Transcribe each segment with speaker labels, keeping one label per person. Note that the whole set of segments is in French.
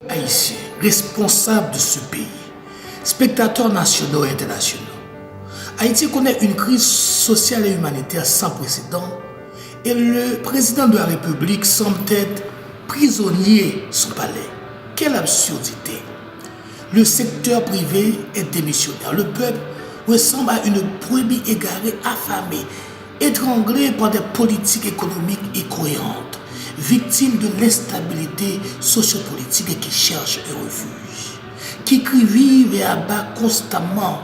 Speaker 1: Haïtiens, responsables de ce pays, spectateurs nationaux et internationaux, Haïti connaît une crise sociale et humanitaire sans précédent et le président de la République semble être prisonnier sous palais. Quelle absurdité! Le secteur privé est démissionnaire. Le peuple ressemble à une brebis égarée, affamée, étranglée par des politiques économiques incohérentes, victime de l'instabilité sociopolitique et qui cherche un refuge, qui crie vive et abat constamment.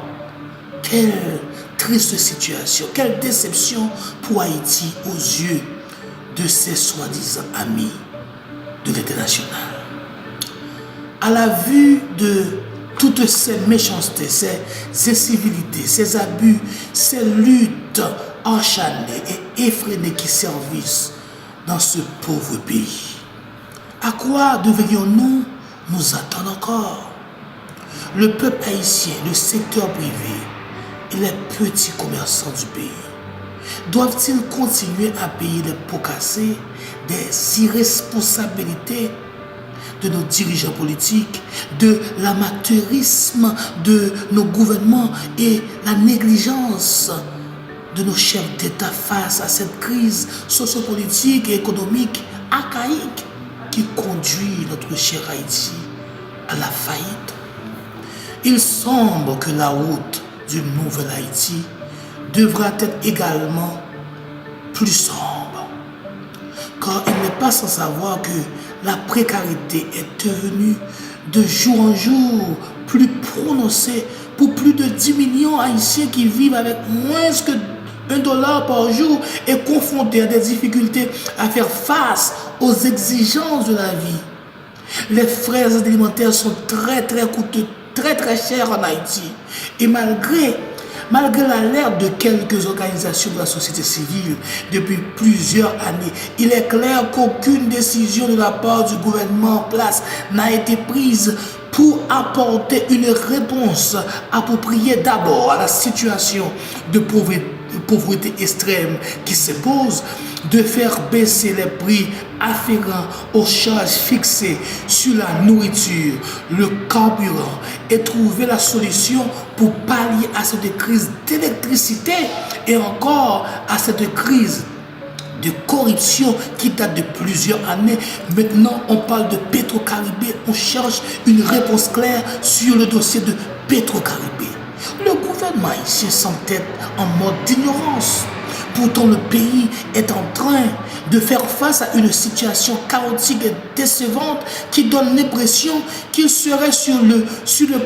Speaker 1: Quelle triste situation, quelle déception pour Haïti aux yeux de ses soi-disant amis de l'international. À la vue de toutes ces méchancetés, ces incivilités, ces abus, ces luttes enchaînées et effrénées qui servissent dans ce pauvre pays, à quoi devrions-nous nous attendre encore? Le peuple haïtien, le secteur privé et les petits commerçants du pays doivent-ils continuer à payer les pots cassés des irresponsabilités de nos dirigeants politiques, de l'amateurisme de nos gouvernements et la négligence de nos chefs d'État face à cette crise sociopolitique et économique archaïque qui conduit notre cher Haïti à la faillite? Il semble que la route du nouvel Haïti devra être également plus sombre, car il n'est pas sans savoir que la précarité est devenue de jour en jour plus prononcée pour plus de 10 millions d'Haïtiens qui vivent avec moins que $1 par jour et confrontés à des difficultés à faire face aux exigences de la vie. Les frais alimentaires sont très coûteux, très chers en Haïti. Et malgré l'alerte de quelques organisations de la société civile depuis plusieurs années, il est clair qu'aucune décision de la part du gouvernement en place n'a été prise pour apporter une réponse appropriée d'abord à la situation de pauvreté extrême qui se pose, de faire baisser les prix afférents aux charges fixées sur la nourriture, le carburant et trouver la solution pour pallier à cette crise d'électricité et encore à cette crise de corruption qui date de plusieurs années. Maintenant, on parle de Petro-Caribé. On cherche une réponse claire sur le dossier de Petro-Caribé. Le gouvernement haïtien semble être en mode d'ignorance. Pourtant, le pays est en train de faire face à une situation chaotique et décevante qui donne l'impression qu'il serait sur le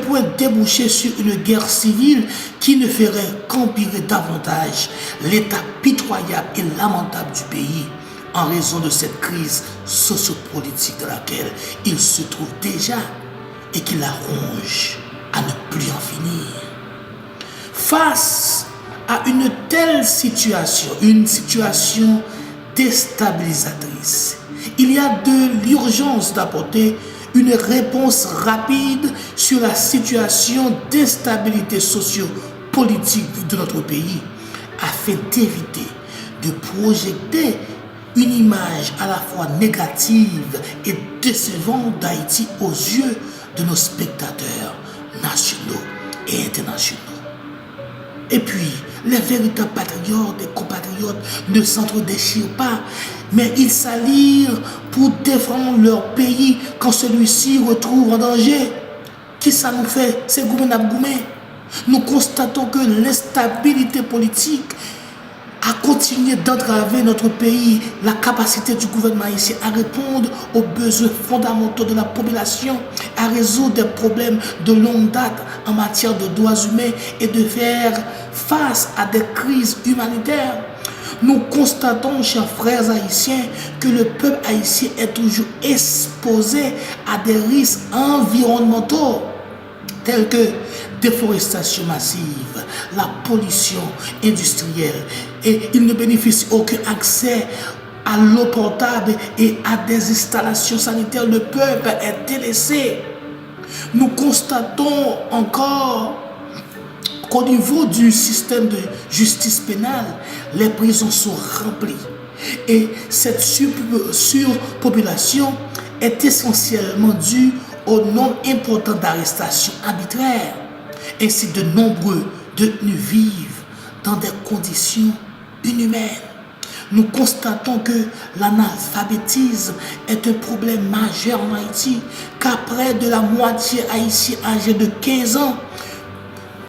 Speaker 1: point de déboucher sur une guerre civile qui ne ferait qu'empirer davantage l'état pitoyable et lamentable du pays en raison de cette crise sociopolitique dans laquelle il se trouve déjà et qui la ronge à ne plus en finir. Face à une telle situation, une situation déstabilisatrice, il y a de l'urgence d'apporter une réponse rapide sur la situation d'instabilité socio-politique de notre pays afin d'éviter de projeter une image à la fois négative et décevante d'Haïti aux yeux de nos spectateurs nationaux et internationaux. Et puis, les véritables patriotes et compatriotes ne s'entre-déchirent pas, mais ils s'allient pour défendre leur pays quand celui-ci retrouve en danger. Qui ça nous fait? C'est gouvernement Goumé. Nous constatons que l'instabilité politique a continué d'entraver notre pays, la capacité du gouvernement haïtien à répondre aux besoins fondamentaux de la population, à résoudre des problèmes de longue date en matière de droits humains et de faire face à des crises humanitaires. Nous constatons, chers frères haïtiens, que le peuple haïtien est toujours exposé à des risques environnementaux tels que déforestation massive, la pollution industrielle, et il ne bénéficie aucun accès à l'eau potable et à des installations sanitaires. Le peuple est délaissé. Nous constatons encore qu'au niveau du système de justice pénale, les prisons sont remplies. Et cette surpopulation est essentiellement due au nombre important d'arrestations arbitraires. Ainsi, de nombreux détenus vivent dans des conditions inhumaines. Nous constatons que l'analphabétisme est un problème majeur en Haïti, car près de la moitié haïtiens âgés de 15 ans